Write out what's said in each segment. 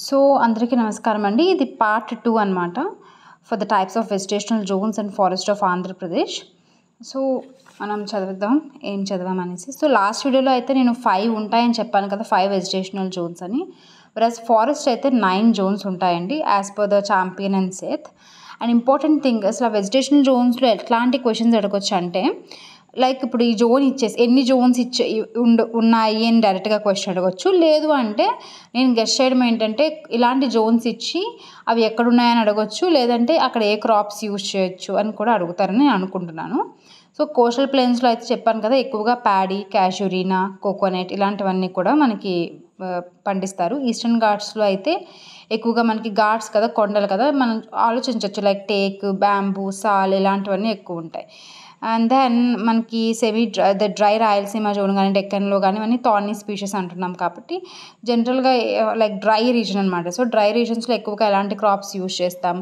So అందరికీ నమస్కారం అండి. ఇది పార్ట్ 2 అనమాట. For the types of vegetational zones and forest of Andhra Pradesh. So మనం చదువుదాం ఏం చదవామనేసి. సో లాస్ట్ వీడియోలో అయితే నేను 5 ఉంటాయని చెప్పాను కదా, 5 వెజిటేషనల్ జోన్స్ అని. వెరస్ ఫారెస్ట్ అయితే 9 జోన్స్ ఉంటాయండి as per the Champion and Seth. And important thing, అసలు ఆ వెజిటేషనల్ జోన్స్లో ఎట్లాంటి క్వశ్చన్స్ అడగొచ్చు అంటే, లైక్ ఇప్పుడు ఈ జోన్ ఇచ్చేసి ఎన్ని జోన్స్ ఉన్నాయి అని డైరెక్ట్గా క్వశ్చన్ అడగచ్చు. లేదు అంటే నేను గెస్ చేయడం ఏంటంటే, ఇలాంటి జోన్స్ ఇచ్చి అవి ఎక్కడున్నాయని అడగచ్చు, లేదంటే అక్కడ ఏ క్రాప్స్ యూజ్ చేయొచ్చు అని కూడా అడుగుతారని నేను అనుకుంటున్నాను. సో కోస్టల్ ప్లేన్స్లో అయితే చెప్పాను కదా, ఎక్కువగా ప్యాడీ, క్యాషురీనా, కోకోనట్ ఇలాంటివన్నీ కూడా మనకి పండిస్తారు. ఈస్టర్న్ ఘాట్స్లో అయితే ఎక్కువగా మనకి ఘాట్స్ కదా, కొండలు కదా, మనం ఆలోచించవచ్చు లైక్ టేక్, బ్యాంబూ, సాల్ ఇలాంటివన్నీ ఎక్కువ ఉంటాయి. అండ్ దెన్ మనకి డ్రై రాయలసీమ జోన్ కానీ, డెక్కన్లో కానీ ఇవన్నీ థార్నీ స్పీషీస్ అంటున్నాం కాబట్టి జనరల్గా లైక్ డ్రై రీజన్ అనమాట. సో డ్రై రీజన్స్లో ఎక్కువగా ఎలాంటి క్రాప్స్ యూజ్ చేస్తాం,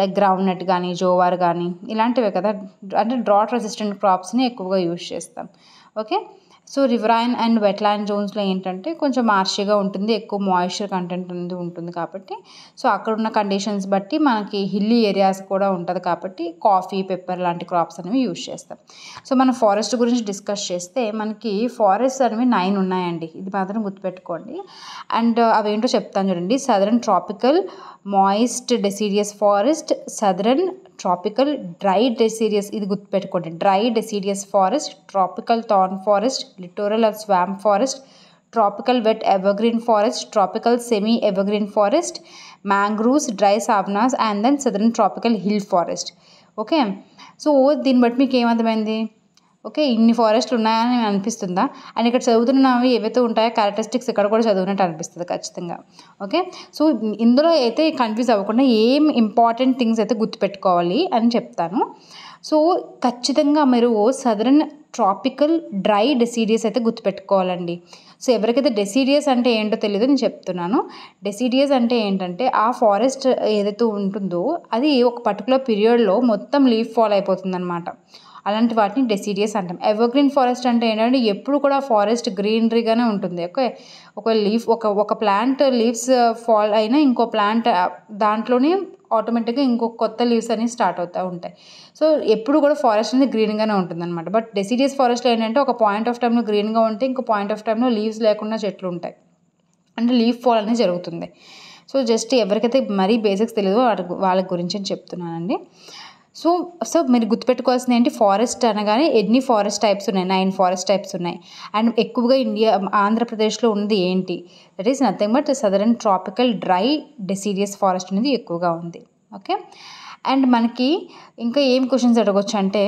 లైక్ గ్రౌండ్ నట్ కానీ, జోవార్ కానీ ఇలాంటివే కదా, అంటే డ్రాట్ రెసిస్టెంట్ క్రాప్స్ని ఎక్కువగా యూజ్ చేస్తాం. Okay, so riverine and wetland జోన్స్లో ఏంటంటే కొంచెం మార్షిగా ఉంటుంది, ఎక్కువ మాయిశ్చర్ కంటెంట్ అనేది ఉంటుంది కాబట్టి, సో అక్కడ ఉన్న కండిషన్స్ బట్టి మనకి హిల్లీ ఏరియాస్ కూడా ఉంటుంది కాబట్టి కాఫీ, పెప్పర్ లాంటి క్రాప్స్ అనేవి యూజ్ చేస్తాం. సో మనం ఫారెస్ట్ గురించి డిస్కస్ చేస్తే మనకి ఫారెస్ట్ అనేవి 9 ఉన్నాయండి, ఇది మాత్రం గుర్తుపెట్టుకోండి. అండ్ అవేంటో చెప్తాను చూడండి. Southern tropical moist deciduous forest, southern tropical dry deciduous, ఇది గుర్తుపెట్టుకోండి, dry deciduous forest, tropical thorn forest, littoral or swamp forest, tropical wet evergreen forest, tropical semi evergreen forest, mangroves, dry savannas and then southern tropical hill forest. Okay, so దీన్ని బట్టి మీకు ఏమర్థమైంది? Okay, ఇన్ని ఫారెస్ట్లు ఉన్నాయని అనిపిస్తుందా? And ఇక్కడ చదువుతున్నవి ఏవైతే ఉంటాయో క్యారెక్టరిస్టిక్స్ ఇక్కడ కూడా చదివినట్టు అనిపిస్తుంది ఖచ్చితంగా. ఓకే, సో ఇందులో అయితే కన్ఫ్యూజ్ అవ్వకుండా ఏం ఇంపార్టెంట్ థింగ్స్ అయితే గుర్తుపెట్టుకోవాలి అని చెప్తాను. సో ఖచ్చితంగా మీరు సదరన్ ట్రాపికల్ డ్రై డెసిడియస్ అయితే గుర్తుపెట్టుకోవాలండి. సో ఎవరికైతే డెసిడియస్ అంటే ఏంటో తెలియదు నేను చెప్తున్నాను. డెసిడియస్ అంటే ఏంటంటే ఆ ఫారెస్ట్ ఏదైతే ఉంటుందో అది ఒక పర్టికులర్ పీరియడ్లో మొత్తం లీఫ్ ఫాల్ అయిపోతుంది అనమాట. అలాంటి వాటిని డెసిడియస్ అంటాం. ఎవర్గ్రీన్ ఫారెస్ట్ అంటే ఏంటంటే ఎప్పుడు కూడా ఫారెస్ట్ గ్రీనరీగానే ఉంటుంది. ఓకే, ఒక ప్లాంట్ లీవ్స్ ఫాల్ అయినా ఇంకో ప్లాంట్ దాంట్లోనే ఆటోమేటిక్గా ఇంకో కొత్త లీవ్స్ అనేవి స్టార్ట్ అవుతూ ఉంటాయి. సో ఎప్పుడు కూడా ఫారెస్ట్ అనేది గ్రీన్గానే ఉంటుంది అనమాట. బట్ డెసిడియస్ ఫారెస్ట్లో ఏంటంటే ఒక పాయింట్ ఆఫ్ టైంలో గ్రీన్గా ఉంటే ఇంకో పాయింట్ ఆఫ్ టైంలో లీవ్స్ లేకుండా చెట్లు ఉంటాయి, అంటే లీఫ్ ఫాల్ అనేది జరుగుతుంది. సో జస్ట్ ఎవరికైతే మరీ బేసిక్స్ తెలియదో వాళ్ళ గురించి అని చెప్తున్నానండి. సో మీరు గుర్తుపెట్టుకోవాల్సింది ఏంటి, ఫారెస్ట్ అనగానే ఎన్ని ఫారెస్ట్ టైప్స్ ఉన్నాయి, 9 ఫారెస్ట్ టైప్స్ ఉన్నాయి. అండ్ ఎక్కువగా ఆంధ్రప్రదేశ్లో ఉన్నది ఏంటి, that is nothing but southern tropical dry deciduous forest అనేది ఎక్కువగా ఉంది. ఓకే, అండ్ మనకి ఇంకా ఏం క్వశ్చన్స్ అడగవచ్చు అంటే,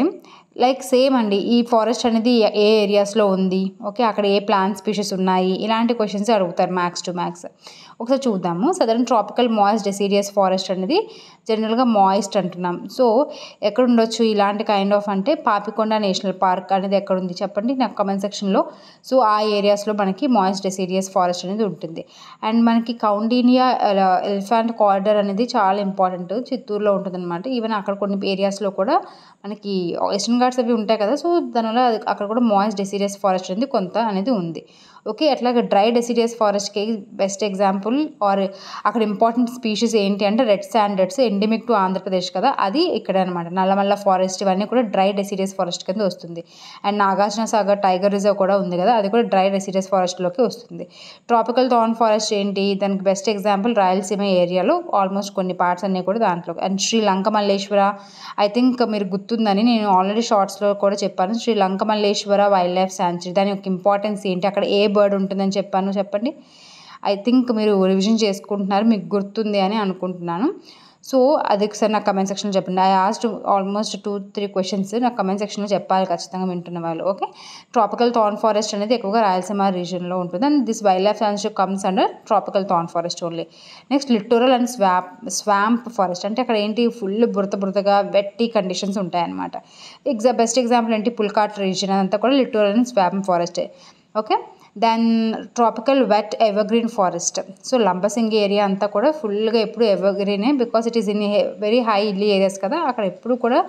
లైక్ సేమ్ అండి, ఈ ఫారెస్ట్ అనేది ఏ ఏరియాస్లో ఉంది, ఓకే అక్కడ ఏ ప్లాంట్ స్పీషీస్ ఉన్నాయి, ఇలాంటి క్వశ్చన్స్ అడుగుతారు మ్యాక్స్ టు మ్యాక్స్. ఒకసారి చూద్దాము. Southern tropical moist deciduous forest అనేది జనరల్గా మాయిస్ట్ అంటున్నాం. సో ఎక్కడ ఉండొచ్చు ఇలాంటి కైండ్ ఆఫ్ అంటే, పాపికొండ నేషనల్ పార్క్ అనేది ఎక్కడ ఉంది చెప్పండి నాకు కమెంట్ సెక్షన్లో. సో ఆ ఏరియాస్లో మనకి మాయిస్ట్ డెసిడియస్ ఫారెస్ట్ అనేది ఉంటుంది. అండ్ మనకి కౌండినియా ఎలిఫెంట్ కారిడార్ అనేది చాలా ఇంపార్టెంట్, చిత్తూరులో ఉంటుంది అనమాట. ఈవెన్ అక్కడ కొన్ని ఏరియాస్లో కూడా మనకి వెస్టర్న్ ఘాట్స్ అవి ఉంటాయి కదా, సో దానివల్ల అక్కడ కూడా మాయిస్ట్ డెసిడియస్ ఫారెస్ట్ అనేది కొంత అనేది ఉంది. ఓకే, అట్లాగే డ్రై డెసిడియస్ ఫారెస్ట్కి బెస్ట్ ఎగ్జాంపుల్ ఆర్ అక్కడ ఇంపార్టెంట్ స్పీషీస్ ఏంటి అంటే red sanders, endemic to Andhra Pradesh కదా, అది ఇక్కడ అనమాట. నల్లమల్ల ఫారెస్ట్ ఇవన్నీ కూడా డ్రై డెసిడియస్ ఫారెస్ట్ కింద వస్తుంది. And Nagarjuna Sagar tiger reserve కూడా ఉంది కదా, అది కూడా డ్రై డెసిడియస్ ఫారెస్ట్లోకి వస్తుంది. ట్రాపికల్ థార్న్ ఫారెస్ట్ ఏంటి, దానికి బెస్ట్ ఎగ్జాంపుల్ రాయలసీమ ఏరియాలో ఆల్మోస్ట్ కొన్ని పార్ట్స్ అన్నీ కూడా దాంట్లో. And Sri Lanka Malleswara, I think మీరు గుర్తుందని నేను ఆల్రెడీ షార్ట్స్లో కూడా చెప్పాను, Sri Lanka Malleswara wildlife sanctuary, దాని యొక్క ఇంపార్టెన్స్ ఏంటి, అక్కడ ఏ బర్డ్ ఉంటుందని చెప్పాను చెప్పండి. ఐ థింక్ మీరు రివిజన్ చేసుకుంటున్నారు, మీకు గుర్తుంది అని అనుకుంటున్నాను. సో అది ఒకసారి నాకు కమెంట్ సెక్షన్లో చెప్పండి. ఐ ఆస్డ్ ఆల్మోస్ట్ 2-3 క్వశ్చన్స్, నాకు కమెంట్ సెక్షన్లో చెప్పాలి ఖచ్చితంగా వింటున్న వాళ్ళు. ఓకే, ట్రాపికల్ థార్న్ ఫారెస్ట్ అనేది ఎక్కువగా రాయలసీమ రీజియన్లో ఉంటుంది. And this wild life sanctuary comes under tropical thorn forest only. Next littoral and swamp forest అంటే అక్కడ ఏంటి, ఫుల్ బురదగా వెట్టి కండిషన్స్ ఉంటాయన్నమాట. బెస్ట్ ఎగ్జాంపుల్ ఏంటి, పుల్కాట్ రీజియన్ అదంతా కూడా లిటోరల్ అండ్ స్వాంప్ ఫారెస్టే. Okay, then tropical wet evergreen forest. So Lambasingi area అంతా కూడా ఫుల్గా ఎప్పుడు ఎవర్గ్రీనే, because it is in very high hilly areas కదా, అక్కడ ఎప్పుడు కూడా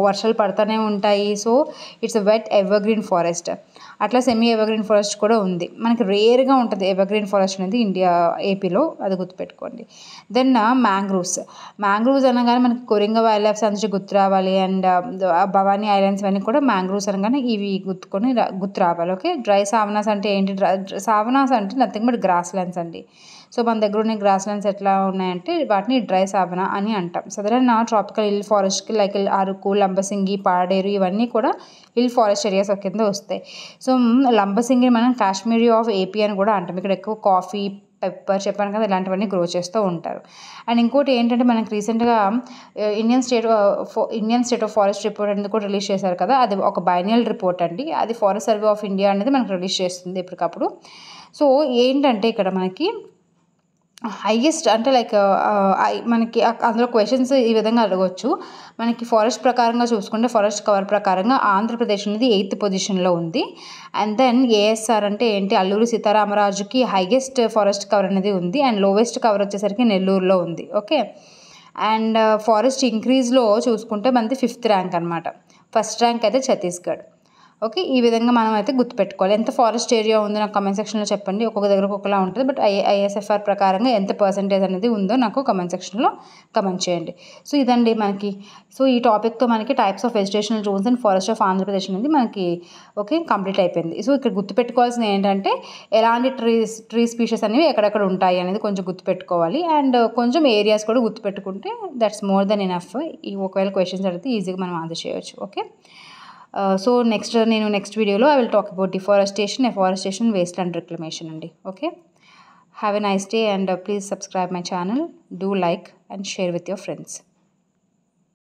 వర్షాలు పడుతూనే ఉంటాయి. So it's wet evergreen forest. అట్లా సెమీ ఎవర్గ్రీన్ ఫారెస్ట్ కూడా ఉంది. మనకి రేర్గా ఉంటుంది ఎవర్గ్రీన్ ఫారెస్ట్ అనేది ఏపీలో, అది గుర్తుపెట్టుకోండి. దెన్ మ్యాంగ్రూవ్స్ అనగానే మనకి కొరింగ వైల్డ్ లైఫ్ సాంచురీ గుర్తు రావాలి. అండ్ భవానీ ఐలాండ్స్ ఇవన్నీ కూడా మ్యాంగ్రూవ్స్ అనగానే ఇవి గుర్తు రావాలి. ఓకే, డ్రై సావనాస్ అంటే ఏంటి? సావనాస్ అంటే నథింగ్ బట్ గ్రాస్ ల్యాండ్స్ అండి. సో మన దగ్గర ఉన్న గ్రాస్ ల్యాండ్స్ ఎట్లా ఉన్నాయంటే వాటిని డ్రై సావనా అని అంటాం. సదరన్ ట్రాపికల్ హిల్ ఫారెస్ట్కి లైక్ అరకు, లంబసింగి, పాడేరు ఇవన్నీ కూడా హిల్ ఫారెస్ట్ ఏరియాస్ కింద వస్తాయి. సో లంబసింగి మనం కాశ్మీరీ ఆఫ్ ఏపీ అని కూడా అంటాం. ఇక్కడ ఎక్కువ కాఫీ, పెప్పర్ చెప్పాను కదా, ఇలాంటివన్నీ గ్రో చేస్తూ ఉంటారు. అండ్ ఇంకోటి ఏంటంటే మనకి రీసెంట్గా Indian state of forest report అనేది కూడా రిలీజ్ చేశారు కదా, అది ఒక బైనియల్ రిపోర్ట్ అండి. అది ఫారెస్ట్ సర్వే ఆఫ్ ఇండియా అనేది మనకు రిలీజ్ చేస్తుంది ఎప్పటికప్పుడు. సో ఏంటంటే ఇక్కడ మనకి హైయెస్ట్ అంటే లైక్ మనకి అందులో క్వశ్చన్స్ ఈ విధంగా అడగవచ్చు. మనకి ఫారెస్ట్ ప్రకారంగా చూసుకుంటే ఫారెస్ట్ కవర్ ప్రకారంగా ఆంధ్రప్రదేశ్ అనేది 8th పొజిషన్లో ఉంది. అండ్ దెన్ ఏఎస్ఆర్ అంటే ఏంటి? అల్లూరి సీతారామరాజుకి హైయెస్ట్ ఫారెస్ట్ కవర్ అనేది ఉంది. అండ్ లోవెస్ట్ కవర్ వచ్చేసరికి నెల్లూరులో ఉంది. ఓకే, అండ్ ఫారెస్ట్ ఇంక్రీజ్లో చూసుకుంటే మనది 5th ర్యాంక్ అనమాట. ఫస్ట్ ర్యాంక్ అయితే ఛత్తీస్గఢ్. ఓకే, ఈ విధంగా మనం అయితే గుర్తుపెట్టుకోవాలి. ఎంత ఫారెస్ట్ ఏరియా ఉందో నాకు కమెంట్ సెక్షన్లో చెప్పండి. ఒక్కొక్క దగ్గర ఒక్కొక్కలా ఉంటుంది, బట్ ఐఎస్ఎఫ్ఆర్ ప్రకారంగా ఎంత పర్సెంటేజ్ అనేది ఉందో నాకు కమెంట్ సెక్షన్లో కమెంట్ చేయండి. సో ఇదండి మనకి. సో ఈ టాపిక్తో మనకి types of vegetational zones and forest of Andhra Pradesh అనేది మనకి కంప్లీట్ అయిపోయింది. సో ఇక్కడ గుర్తుపెట్టుకోవాల్సింది ఏంటంటే ఎలాంటి ట్రీ స్పీషీస్ అనేవి ఎక్కడెక్కడ ఉంటాయి అనేది కొంచెం గుర్తుపెట్టుకోవాలి. అండ్ కొంచెం ఏరియాస్ కూడా గుర్తుపెట్టుకుంటే దట్స్ మోర్ దెన్ ఎనఫ్. ఒకవేళ క్వశ్చన్స్ అడిగితే ఈజీగా మనం ఆన్సర్ చేయవచ్చు. ఓకే, సో నెక్స్ట్ వీడియోలో I will talk about afforestation, waste land reclamation అండి. Okay, have a nice day and please subscribe my channel, do like and share with your friends.